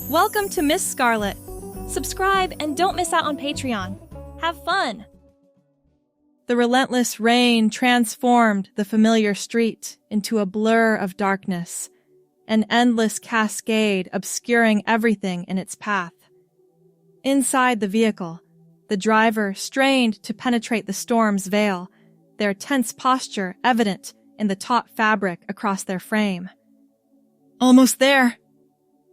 Welcome to Miss Scarlett. Subscribe and don't miss out on Patreon. Have fun! The relentless rain transformed the familiar street into a blur of darkness, an endless cascade obscuring everything in its path. Inside the vehicle, the driver strained to penetrate the storm's veil, their tense posture evident in the taut fabric across their frame. "Almost there,"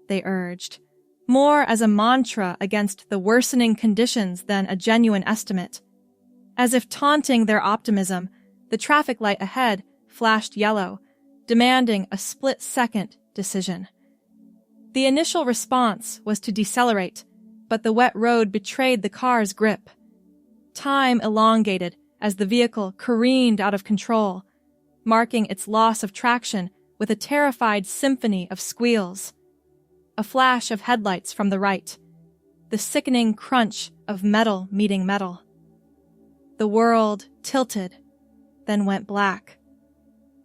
they urged, more as a mantra against the worsening conditions than a genuine estimate. As if taunting their optimism, the traffic light ahead flashed yellow, demanding a split-second decision. The initial response was to decelerate, but the wet road betrayed the car's grip. Time elongated as the vehicle careened out of control, marking its loss of traction with a terrified symphony of squeals. A flash of headlights from the right, the sickening crunch of metal meeting metal. The world tilted, then went black.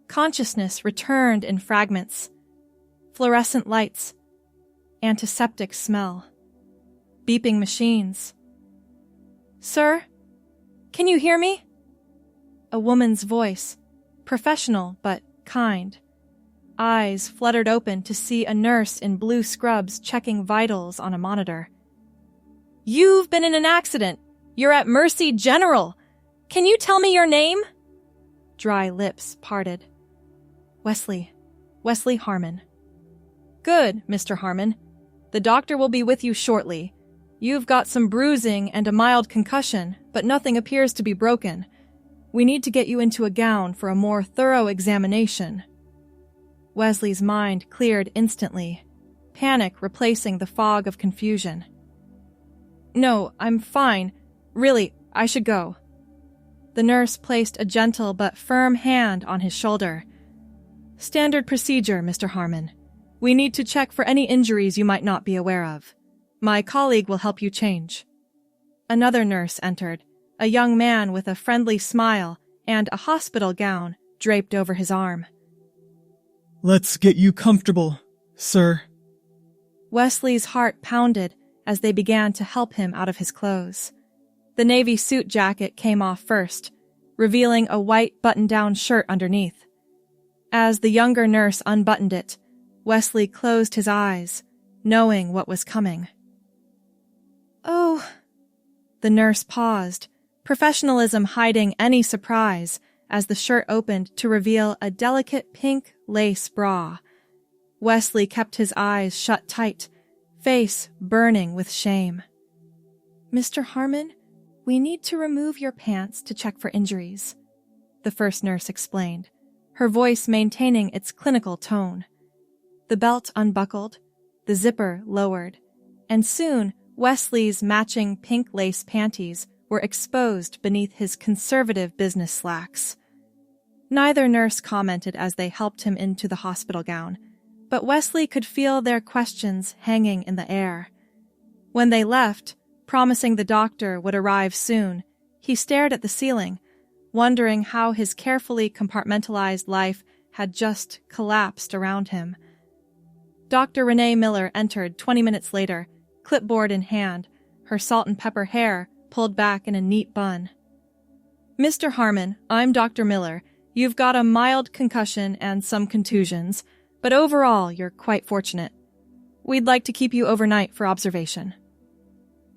Consciousness returned in fragments. Fluorescent lights, antiseptic smell, beeping machines. "Sir, can you hear me?" A woman's voice, professional but kind. Eyes fluttered open to see a nurse in blue scrubs checking vitals on a monitor. "You've been in an accident. You're at Mercy General. Can you tell me your name?" Dry lips parted. Wesley Harmon." "Good, Mr. Harmon. The doctor will be with you shortly. You've got some bruising and a mild concussion, but nothing appears to be broken. We need to get you into a gown for a more thorough examination." Wesley's mind cleared instantly, panic replacing the fog of confusion. "No, I'm fine. Really, I should go." The nurse placed a gentle but firm hand on his shoulder. "Standard procedure, Mr. Harmon. We need to check for any injuries you might not be aware of. My colleague will help you change." Another nurse entered, a young man with a friendly smile and a hospital gown draped over his arm. "Let's get you comfortable, sir." Wesley's heart pounded as they began to help him out of his clothes. The navy suit jacket came off first, revealing a white button-down shirt underneath. As the younger nurse unbuttoned it, Wesley closed his eyes, knowing what was coming. "Oh." The nurse paused, professionalism hiding any surprise as the shirt opened to reveal a delicate pink lace bra. Wesley kept his eyes shut tight, face burning with shame. "Mr. Harmon, we need to remove your pants to check for injuries," the first nurse explained, her voice maintaining its clinical tone. The belt unbuckled, the zipper lowered, and soon Wesley's matching pink lace panties were exposed beneath his conservative business slacks. Neither nurse commented as they helped him into the hospital gown, but Wesley could feel their questions hanging in the air. When they left, promising the doctor would arrive soon, he stared at the ceiling, wondering how his carefully compartmentalized life had just collapsed around him. Dr. Renee Miller entered 20 minutes later, clipboard in hand, her salt and pepper hair pulled back in a neat bun. "Mr. Harmon, I'm Dr. Miller. You've got a mild concussion and some contusions, but overall you're quite fortunate. We'd like to keep you overnight for observation."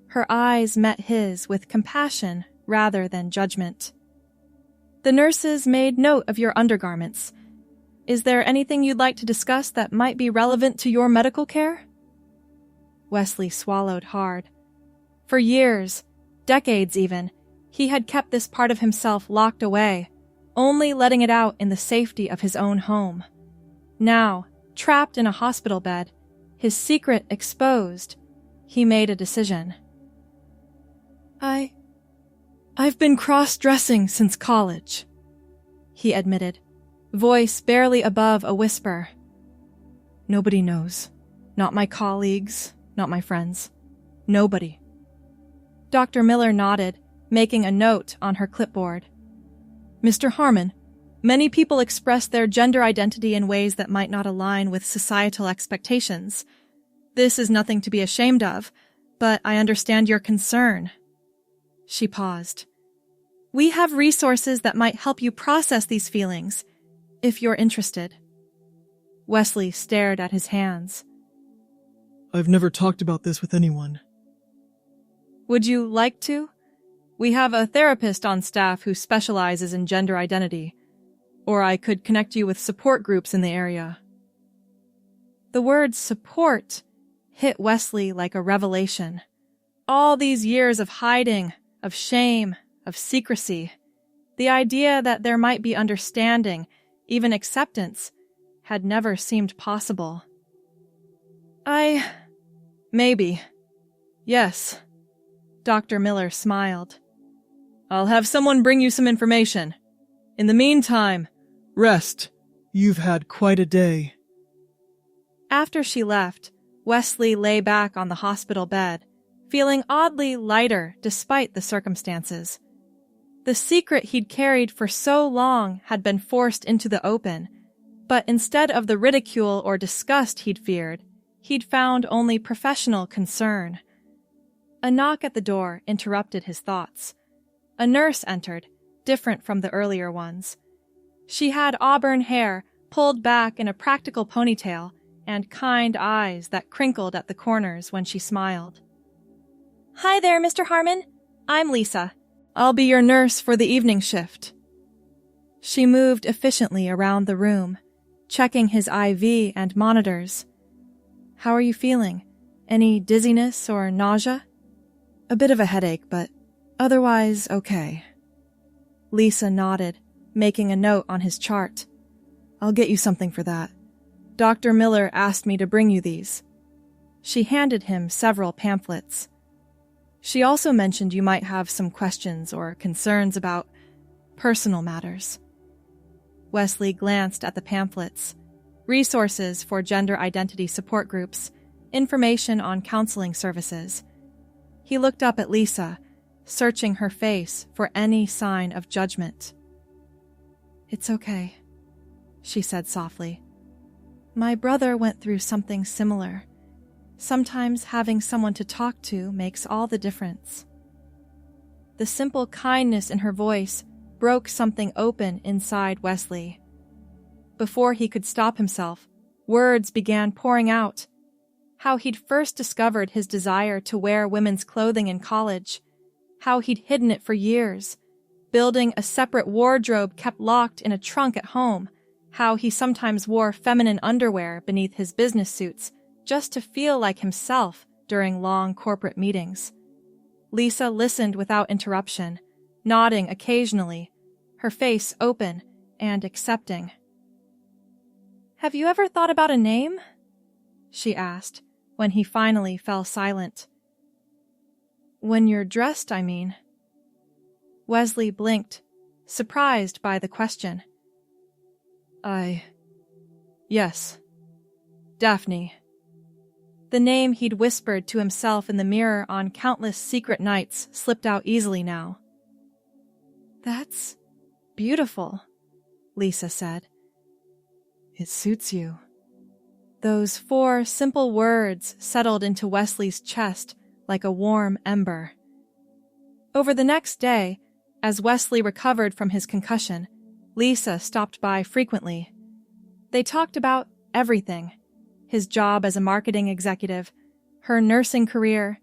Her eyes met his with compassion rather than judgment. "The nurses made note of your undergarments. Is there anything you'd like to discuss that might be relevant to your medical care?" Wesley swallowed hard. For years, decades even, he had kept this part of himself locked away, only letting it out in the safety of his own home. Now, trapped in a hospital bed, his secret exposed, he made a decision. I've been cross-dressing since college," he admitted, voice barely above a whisper. "Nobody knows. Not my colleagues, not my friends. Nobody." Dr. Miller nodded, making a note on her clipboard. "Mr. Harmon, many people express their gender identity in ways that might not align with societal expectations. This is nothing to be ashamed of, but I understand your concern. She paused. We have resources that might help you process these feelings, if you're interested. Wesley stared at his hands. I've never talked about this with anyone. Would you like to? We have a therapist on staff who specializes in gender identity, or I could connect you with support groups in the area. The word support hit Wesley like a revelation. All these years of hiding, of shame, of secrecy, the idea that there might be understanding, even acceptance, had never seemed possible. Maybe. Yes. Dr. Miller smiled. I'll have someone bring you some information. In the meantime, rest. You've had quite a day. After she left, Wesley lay back on the hospital bed, feeling oddly lighter despite the circumstances. The secret he'd carried for so long had been forced into the open, but instead of the ridicule or disgust he'd feared, he'd found only professional concern. A knock at the door interrupted his thoughts. A nurse entered, different from the earlier ones. She had auburn hair pulled back in a practical ponytail and kind eyes that crinkled at the corners when she smiled. Hi there, Mr. Harmon. I'm Lisa. I'll be your nurse for the evening shift. She moved efficiently around the room, checking his IV and monitors. How are you feeling? Any dizziness or nausea? A bit of a headache, but otherwise okay. Lisa nodded, making a note on his chart. I'll get you something for that. Dr. Miller asked me to bring you these. She handed him several pamphlets. She also mentioned you might have some questions or concerns about personal matters. Wesley glanced at the pamphlets. Resources for gender identity support groups, information on counseling services. He looked up at Lisa, searching her face for any sign of judgment. It's okay, she said softly. My brother went through something similar. Sometimes having someone to talk to makes all the difference. The simple kindness in her voice broke something open inside Wesley. Before he could stop himself, words began pouring out. How he'd first discovered his desire to wear women's clothing in college. How he'd hidden it for years, building a separate wardrobe kept locked in a trunk at home. How he sometimes wore feminine underwear beneath his business suits just to feel like himself during long corporate meetings. Lisa listened without interruption, nodding occasionally, her face open and accepting. Have you ever thought about a name? She asked, when he finally fell silent. When you're dressed, I mean. Wesley blinked, surprised by the question. Yes. Daphne. The name he'd whispered to himself in the mirror on countless secret nights slipped out easily now. That's beautiful, Lisa said. It suits you. Those 4 simple words settled into Wesley's chest like a warm ember. Over the next day, as Wesley recovered from his concussion, Lisa stopped by frequently. They talked about everything. His job as a marketing executive, her nursing career,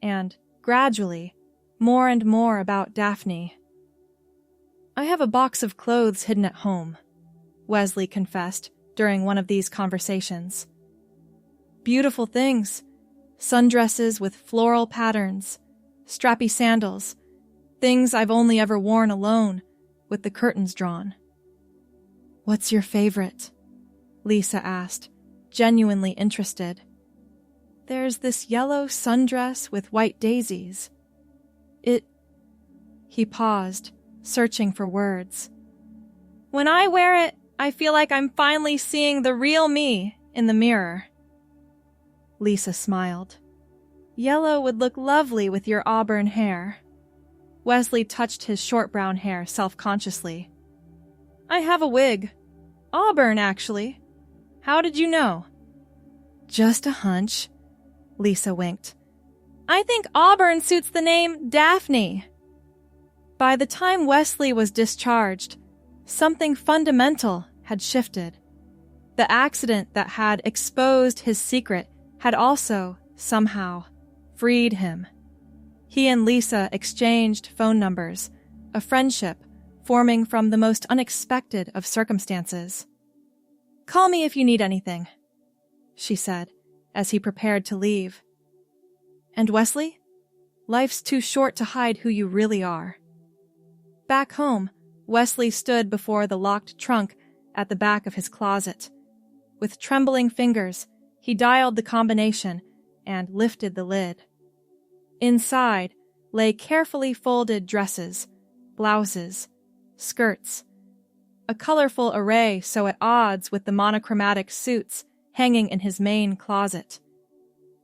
and, gradually, more and more about Daphne. I have a box of clothes hidden at home, Wesley confessed during one of these conversations. Beautiful things, sundresses with floral patterns, strappy sandals, things I've only ever worn alone, with the curtains drawn. What's your favorite? Lisa asked, genuinely interested. There's this yellow sundress with white daisies. He paused, searching for words. When I wear it, I feel like I'm finally seeing the real me in the mirror. Lisa smiled. Yellow would look lovely with your auburn hair. Wesley touched his short brown hair self-consciously. I have a wig. Auburn, actually. How did you know? Just a hunch. Lisa winked. I think auburn suits the name Daphne. By the time Wesley was discharged, something fundamental had shifted. The accident that had exposed his secret had also, somehow, freed him. He and Lisa exchanged phone numbers, a friendship forming from the most unexpected of circumstances. Call me if you need anything, she said, as he prepared to leave. And Wesley, life's too short to hide who you really are. Back home, Wesley stood before the locked trunk at the back of his closet. With trembling fingers, he dialed the combination and lifted the lid. Inside lay carefully folded dresses, blouses, skirts, a colorful array so at odds with the monochromatic suits hanging in his main closet.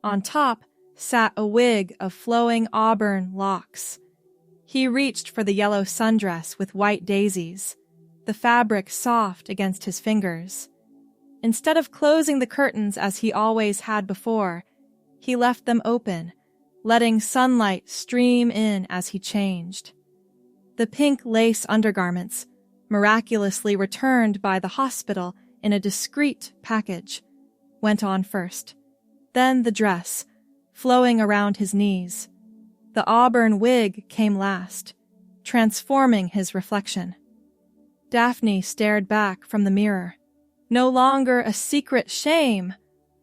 On top sat a wig of flowing auburn locks. He reached for the yellow sundress with white daisies, the fabric soft against his fingers. Instead of closing the curtains as he always had before, he left them open, letting sunlight stream in as he changed. The pink lace undergarments, miraculously returned by the hospital in a discreet package, went on first. Then the dress, flowing around his knees. The auburn wig came last, transforming his reflection. Daphne stared back from the mirror, no longer a secret shame,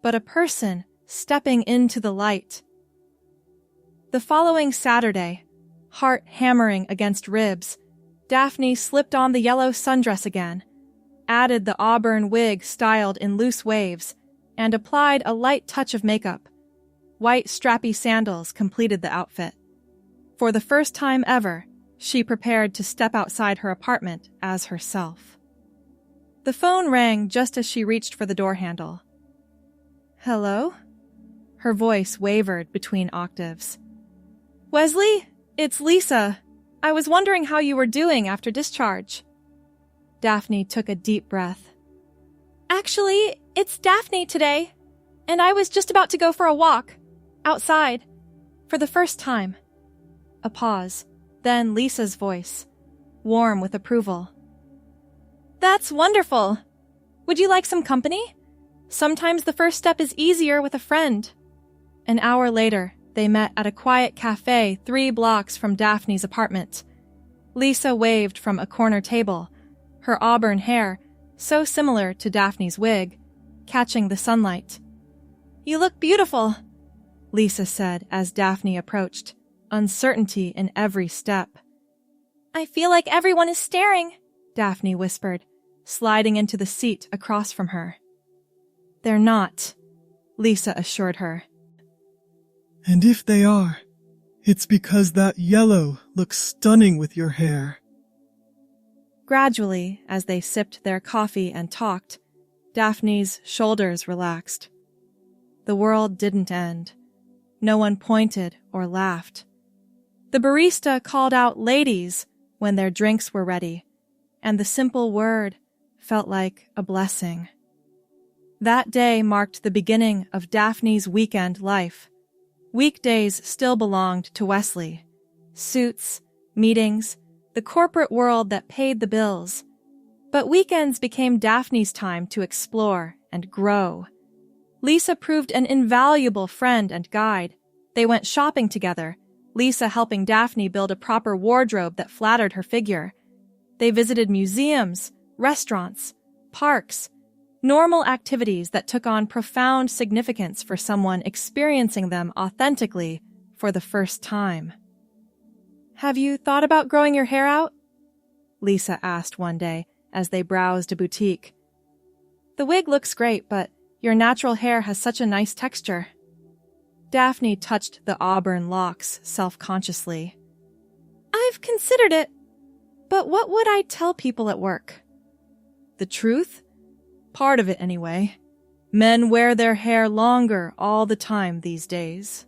but a person stepping into the light. The following Saturday, heart hammering against ribs, Daphne slipped on the yellow sundress again, added the auburn wig styled in loose waves, and applied a light touch of makeup. White strappy sandals completed the outfit. For the first time ever, she prepared to step outside her apartment as herself. The phone rang just as she reached for the door handle. Hello? Her voice wavered between octaves. Wesley, it's Lisa. I was wondering how you were doing after discharge. Daphne took a deep breath. Actually, it's Daphne today, and I was just about to go for a walk, outside, for the first time. A pause, then Lisa's voice, warm with approval. That's wonderful. Would you like some company? Sometimes the first step is easier with a friend. An hour later, they met at a quiet cafe 3 blocks from Daphne's apartment. Lisa waved from a corner table, her auburn hair, so similar to Daphne's wig, catching the sunlight. You look beautiful, Lisa said as Daphne approached, uncertainty in every step. I feel like everyone is staring, Daphne whispered, sliding into the seat across from her. They're not, Lisa assured her. And if they are, it's because that yellow looks stunning with your hair. Gradually, as they sipped their coffee and talked, Daphne's shoulders relaxed. The world didn't end. No one pointed or laughed. The barista called out ladies when their drinks were ready, and the simple word felt like a blessing. That day marked the beginning of Daphne's weekend life. Weekdays still belonged to Wesley. Suits, meetings, the corporate world that paid the bills. But weekends became Daphne's time to explore and grow. Lisa proved an invaluable friend and guide. They went shopping together, Lisa helping Daphne build a proper wardrobe that flattered her figure. They visited museums, restaurants, parks, normal activities that took on profound significance for someone experiencing them authentically for the first time. Have you thought about growing your hair out? Lisa asked one day as they browsed a boutique. The wig looks great, but your natural hair has such a nice texture. Daphne touched the auburn locks self-consciously. I've considered it, but what would I tell people at work? The truth? Part of it anyway. Men wear their hair longer all the time these days.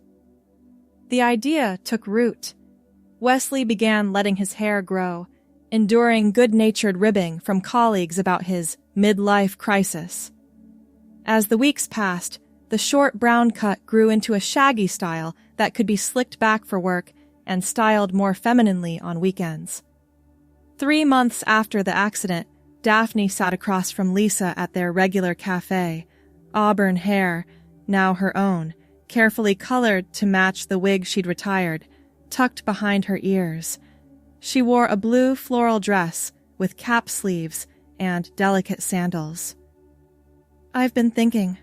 The idea took root. Wesley began letting his hair grow, enduring good-natured ribbing from colleagues about his midlife crisis. As the weeks passed, The short brown cut grew into a shaggy style that could be slicked back for work and styled more femininely on weekends. 3 months after the accident, Daphne sat across from Lisa at their regular cafe, auburn hair, now her own, carefully colored to match the wig she'd retired, tucked behind her ears. She wore a blue floral dress with cap sleeves and delicate sandals. "I've been thinking,"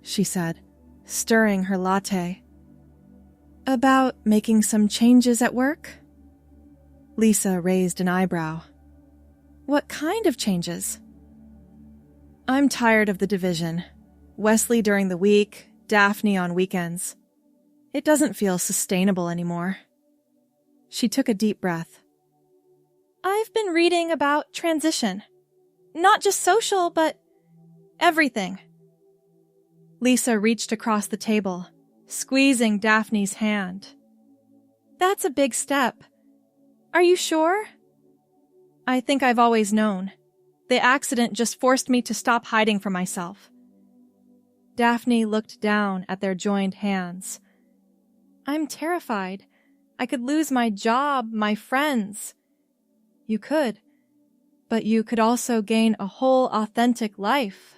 she said, stirring her latte. "About making some changes at work?" Lisa raised an eyebrow. "What kind of changes?" "I'm tired of the division. Wesley during the week, Daphne on weekends. It doesn't feel sustainable anymore." She took a deep breath. "I've been reading about transition. Not just social, but everything." Lisa reached across the table, squeezing Daphne's hand. "That's a big step. Are you sure?" "I think I've always known. The accident just forced me to stop hiding from myself." Daphne looked down at their joined hands. "I'm terrified. I could lose my job, my friends." "You could. But you could also gain a whole authentic life."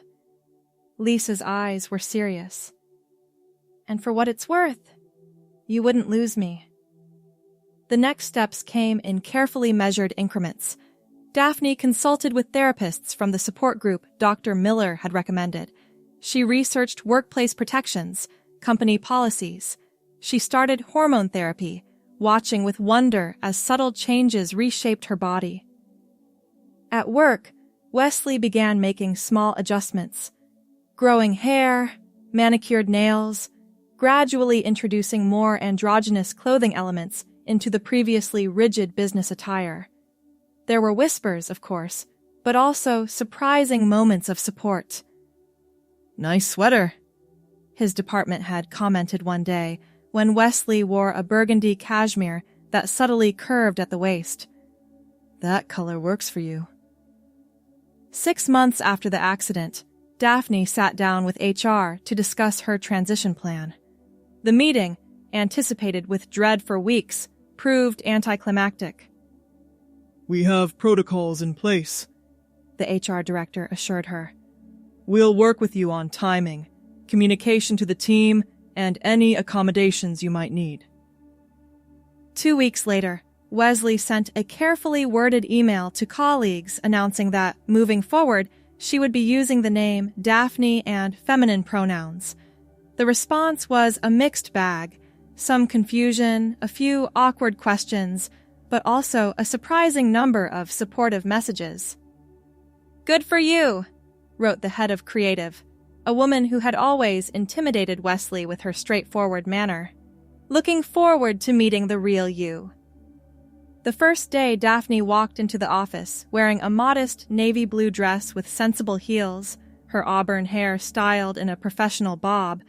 Lisa's eyes were serious. "And for what it's worth, you wouldn't lose me." The next steps came in carefully measured increments. Daphne consulted with therapists from the support group Dr. Miller had recommended. She researched workplace protections, company policies. She started hormone therapy, watching with wonder as subtle changes reshaped her body. At work, Wesley began making small adjustments, growing hair, manicured nails, gradually introducing more androgynous clothing elements into the previously rigid business attire. There were whispers, of course, but also surprising moments of support. "Nice sweater," his department head commented one day when Wesley wore a burgundy cashmere that subtly curved at the waist. "That color works for you." 6 months after the accident, Daphne sat down with HR to discuss her transition plan. The meeting, anticipated with dread for weeks, proved anticlimactic. "We have protocols in place," the HR director assured her. "We'll work with you on timing, communication to the team, and any accommodations you might need." 2 weeks later, Wesley sent a carefully worded email to colleagues announcing that, moving forward, she would be using the name Daphne and feminine pronouns. The response was a mixed bag, some confusion, a few awkward questions, but also a surprising number of supportive messages. "Good for you," wrote the head of creative, a woman who had always intimidated Wesley with her straightforward manner. "Looking forward to meeting the real you." The first day Daphne walked into the office wearing a modest navy blue dress with sensible heels, her auburn hair styled in a professional bob,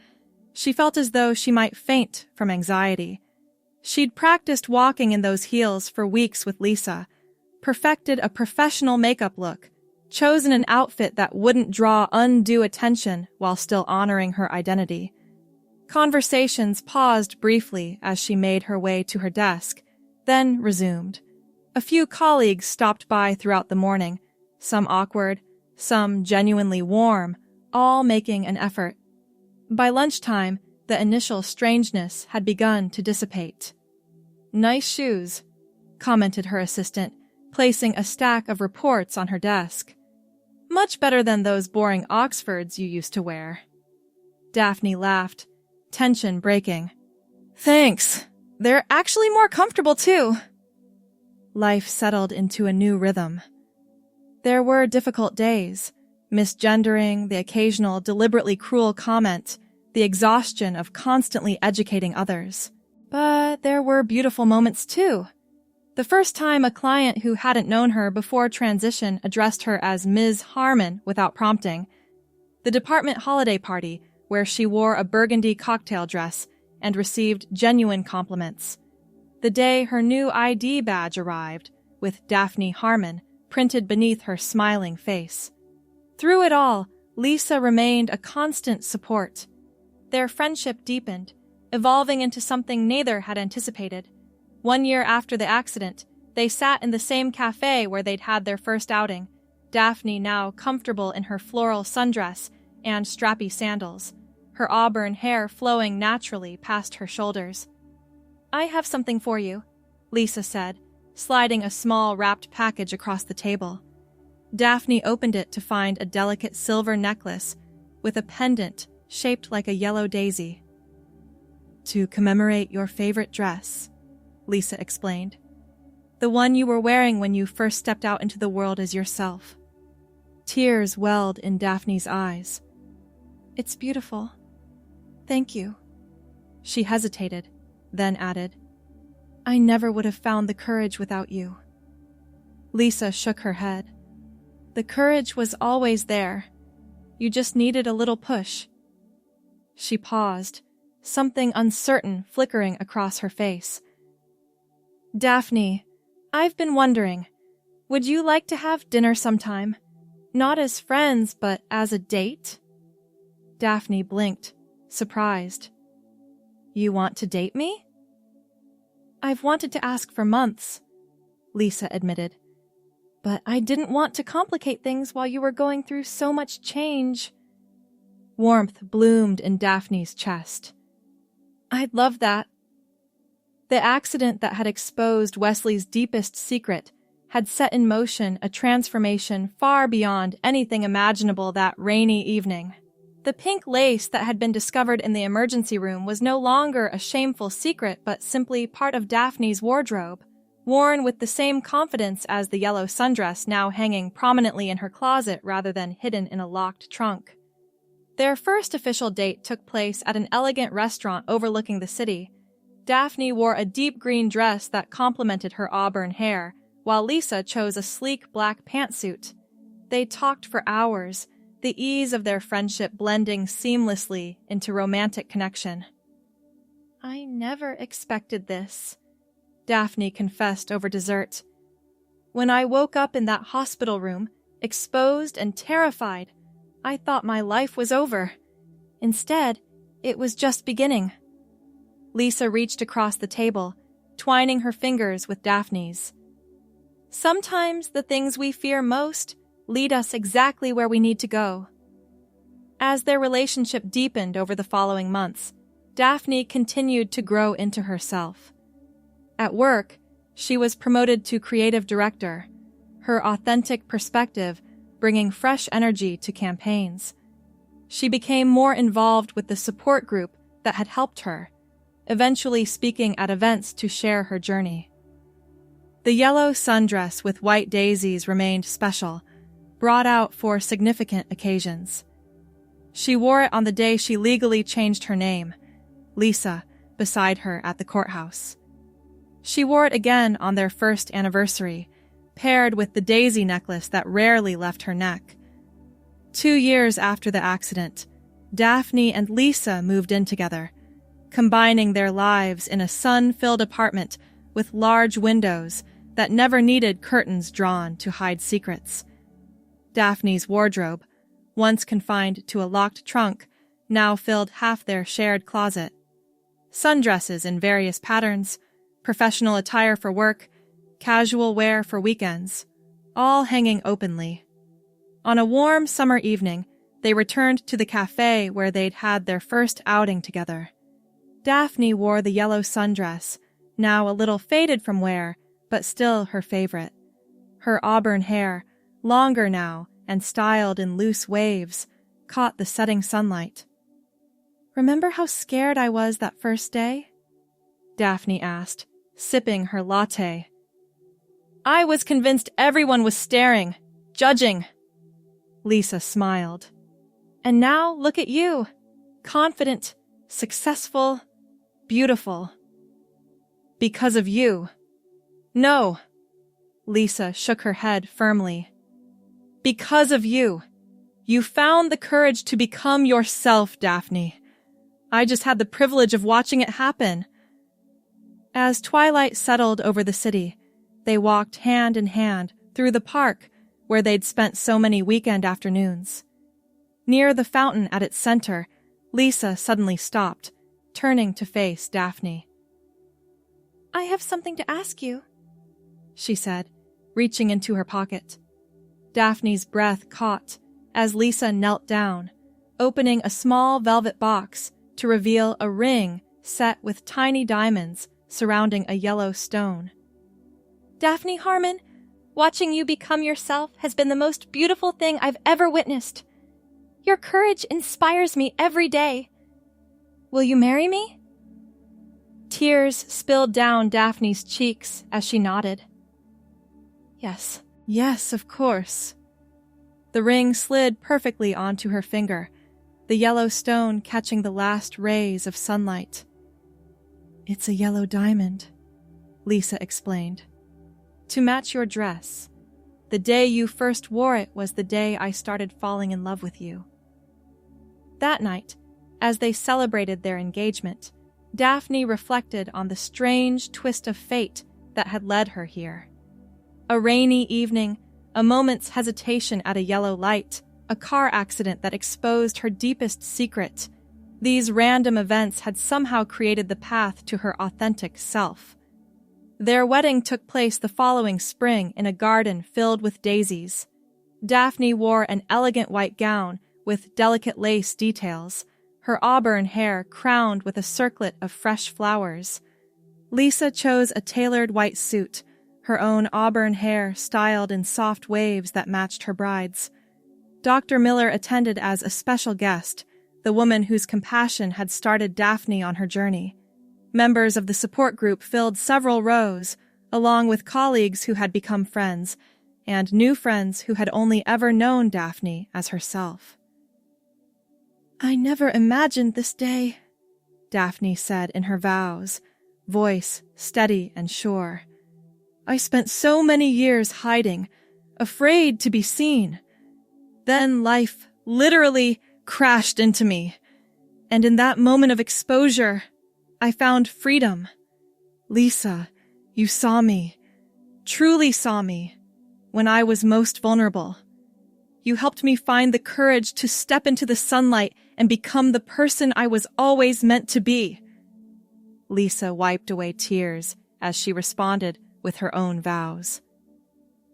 she felt as though she might faint from anxiety. She'd practiced walking in those heels for weeks with Lisa, perfected a professional makeup look, chosen an outfit that wouldn't draw undue attention while still honoring her identity. Conversations paused briefly as she made her way to her desk, then resumed. A few colleagues stopped by throughout the morning, some awkward, some genuinely warm, all making an effort. By lunchtime, the initial strangeness had begun to dissipate. "Nice shoes," commented her assistant, placing a stack of reports on her desk. "Much better than those boring Oxfords you used to wear." Daphne laughed, tension breaking. "Thanks. They're actually more comfortable, too." Life settled into a new rhythm. There were difficult days, misgendering, the occasional deliberately cruel comment, the exhaustion of constantly educating others. But there were beautiful moments, too. The first time a client who hadn't known her before transition addressed her as Ms. Harmon without prompting. The department holiday party, where she wore a burgundy cocktail dress and received genuine compliments. The day her new ID badge arrived, with Daphne Harmon printed beneath her smiling face. Through it all, Lisa remained a constant support. Their friendship deepened, evolving into something neither had anticipated. 1 year after the accident, they sat in the same cafe where they'd had their first outing, Daphne now comfortable in her floral sundress and strappy sandals, her auburn hair flowing naturally past her shoulders. "I have something for you," Lisa said, sliding a small wrapped package across the table. Daphne opened it to find a delicate silver necklace with a pendant shaped like a yellow daisy. "To commemorate your favorite dress," Lisa explained. "The one you were wearing when you first stepped out into the world as yourself." Tears welled in Daphne's eyes. "It's beautiful. Thank you." She hesitated, then added, "I never would have found the courage without you." Lisa shook her head. "The courage was always there. You just needed a little push." She paused, something uncertain flickering across her face. "Daphne, I've been wondering, would you like to have dinner sometime? Not as friends, but as a date?" Daphne blinked, surprised. "You want to date me?" "I've wanted to ask for months," Lisa admitted. "But I didn't want to complicate things while you were going through so much change." Warmth bloomed in Daphne's chest. "I'd love that." The accident that had exposed Wesley's deepest secret had set in motion a transformation far beyond anything imaginable that rainy evening. The pink lace that had been discovered in the emergency room was no longer a shameful secret, but simply part of Daphne's wardrobe, worn with the same confidence as the yellow sundress now hanging prominently in her closet rather than hidden in a locked trunk. Their first official date took place at an elegant restaurant overlooking the city. Daphne wore a deep green dress that complemented her auburn hair, while Lisa chose a sleek black pantsuit. They talked for hours, the ease of their friendship blending seamlessly into romantic connection. "I never expected this," Daphne confessed over dessert. "When I woke up in that hospital room, exposed and terrified, I thought my life was over. Instead, it was just beginning." Lisa reached across the table, twining her fingers with Daphne's. "Sometimes the things we fear most lead us exactly where we need to go." As their relationship deepened over the following months, Daphne continued to grow into herself. At work, she was promoted to creative director, her authentic perspective bringing fresh energy to campaigns. She became more involved with the support group that had helped her, eventually speaking at events to share her journey. The yellow sundress with white daisies remained special, brought out for significant occasions. She wore it on the day she legally changed her name, Lisa, beside her at the courthouse. She wore it again on their first anniversary, paired with the daisy necklace that rarely left her neck. 2 years after the accident, Daphne and Lisa moved in together, combining their lives in a sun-filled apartment with large windows that never needed curtains drawn to hide secrets. Daphne's wardrobe, once confined to a locked trunk, now filled half their shared closet. Sundresses in various patterns, professional attire for work, casual wear for weekends, all hanging openly. On a warm summer evening, they returned to the cafe where they'd had their first outing together. Daphne wore the yellow sundress, now a little faded from wear, but still her favorite. Her auburn hair, longer now and styled in loose waves, caught the setting sunlight. "Remember how scared I was that first day?" Daphne asked, sipping her latte. "I was convinced everyone was staring, judging." Lisa smiled. "And now look at you, confident, successful, beautiful." "Because of you." "No." Lisa shook her head firmly. "Because of you. You found the courage to become yourself, Daphne. I just had the privilege of watching it happen." As twilight settled over the city, they walked hand in hand through the park where they'd spent so many weekend afternoons. Near the fountain at its center, Lisa suddenly stopped, turning to face Daphne. "I have something to ask you," she said, reaching into her pocket. Daphne's breath caught as Lisa knelt down, opening a small velvet box to reveal a ring set with tiny diamonds surrounding a yellow stone. "Daphne Harmon, watching you become yourself has been the most beautiful thing I've ever witnessed. Your courage inspires me every day. Will you marry me?" Tears spilled down Daphne's cheeks as she nodded. Yes, of course." The ring slid perfectly onto her finger, the yellow stone catching the last rays of sunlight. "It's a yellow diamond," Lisa explained. "To match your dress. The day you first wore it was the day I started falling in love with you." That night, as they celebrated their engagement, Daphne reflected on the strange twist of fate that had led her here. A rainy evening, a moment's hesitation at a yellow light, a car accident that exposed her deepest secret. These random events had somehow created the path to her authentic self. Their wedding took place the following spring in a garden filled with daisies. Daphne wore an elegant white gown with delicate lace details, her auburn hair crowned with a circlet of fresh flowers. Lisa chose a tailored white suit, her own auburn hair styled in soft waves that matched her bride's. Dr. Miller attended as a special guest, the woman whose compassion had started Daphne on her journey. Members of the support group filled several rows, along with colleagues who had become friends, and new friends who had only ever known Daphne as herself. "I never imagined this day," Daphne said in her vows, voice steady and sure. "I spent so many years hiding, afraid to be seen. Then life literally crashed into me, and in that moment of exposure, I found freedom. Lisa, you saw me, truly saw me, when I was most vulnerable. You helped me find the courage to step into the sunlight and become the person I was always meant to be." Lisa wiped away tears as she responded with her own vows.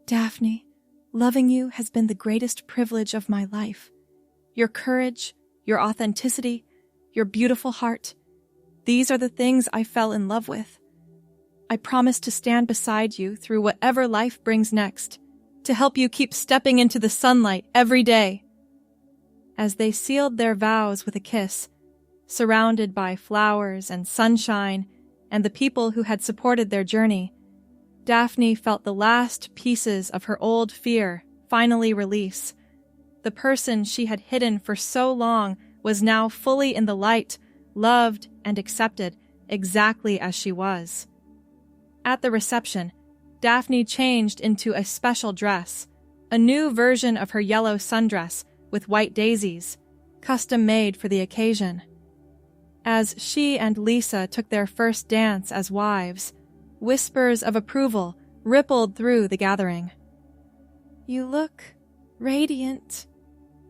"Daphne, loving you has been the greatest privilege of my life. Your courage, your authenticity, your beautiful heart, these are the things I fell in love with. I promise to stand beside you through whatever life brings next, to help you keep stepping into the sunlight every day." As they sealed their vows with a kiss, surrounded by flowers and sunshine and the people who had supported their journey, Daphne felt the last pieces of her old fear finally release. The person she had hidden for so long was now fully in the light, loved and accepted exactly as she was. At the reception, Daphne changed into a special dress, a new version of her yellow sundress with white daisies, custom made for the occasion. As she and Lisa took their first dance as wives, whispers of approval rippled through the gathering. "You look radiant,"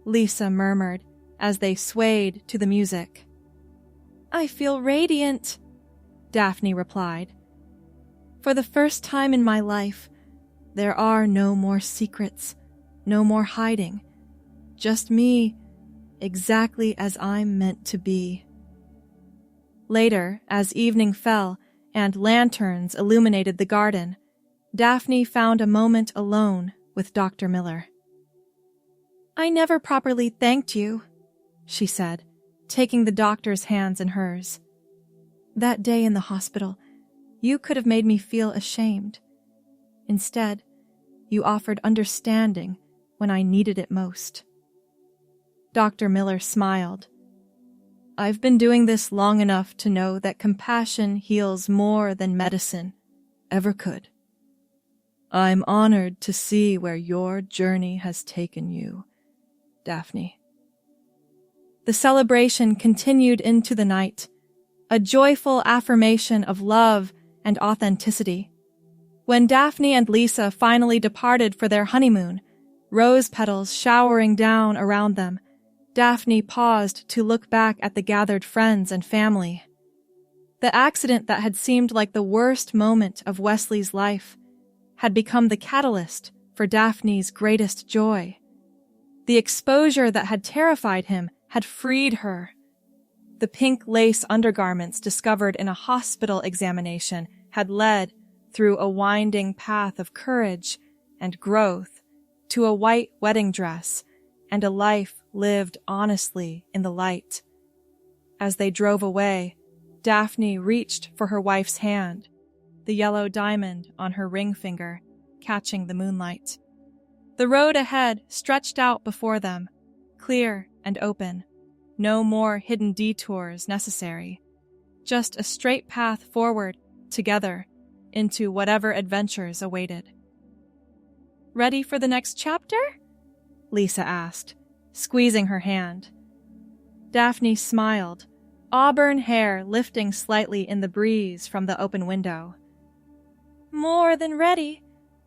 Lisa murmured as they swayed to the music. "I feel radiant," Daphne replied. "For the first time in my life, there are no more secrets, no more hiding. Just me, exactly as I'm meant to be." Later, as evening fell and lanterns illuminated the garden, Daphne found a moment alone with Dr. Miller. "I never properly thanked you," she said, taking the doctor's hands in hers. "That day in the hospital, you could have made me feel ashamed. Instead, you offered understanding when I needed it most." Dr. Miller smiled. "I've been doing this long enough to know that compassion heals more than medicine ever could. I'm honored to see where your journey has taken you, Daphne." The celebration continued into the night, a joyful affirmation of love and authenticity. When Daphne and Lisa finally departed for their honeymoon, rose petals showering down around them, Daphne paused to look back at the gathered friends and family. The accident that had seemed like the worst moment of Wesley's life had become the catalyst for Daphne's greatest joy. The exposure that had terrified him had freed her. The pink lace undergarments discovered in a hospital examination had led through a winding path of courage and growth to a white wedding dress and a life lived honestly in the light. As they drove away, Daphne reached for her wife's hand, the yellow diamond on her ring finger catching the moonlight. The road ahead stretched out before them, clear and open. No more hidden detours necessary. Just a straight path forward, together, into whatever adventures awaited. "Ready for the next chapter?" Lisa asked, squeezing her hand. Daphne smiled, auburn hair lifting slightly in the breeze from the open window. "More than ready.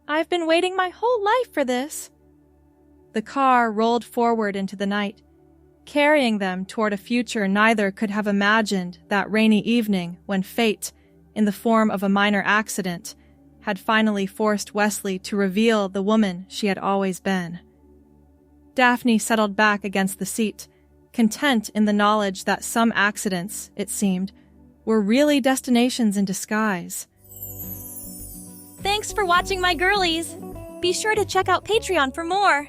I've been waiting my whole life for this." The car rolled forward into the night, carrying them toward a future neither could have imagined that rainy evening when fate, in the form of a minor accident, had finally forced Wesley to reveal the woman she had always been. Daphne settled back against the seat, content in the knowledge that some accidents, it seemed, were really destinations in disguise. Thanks for watching, my girlies! Be sure to check out Patreon for more!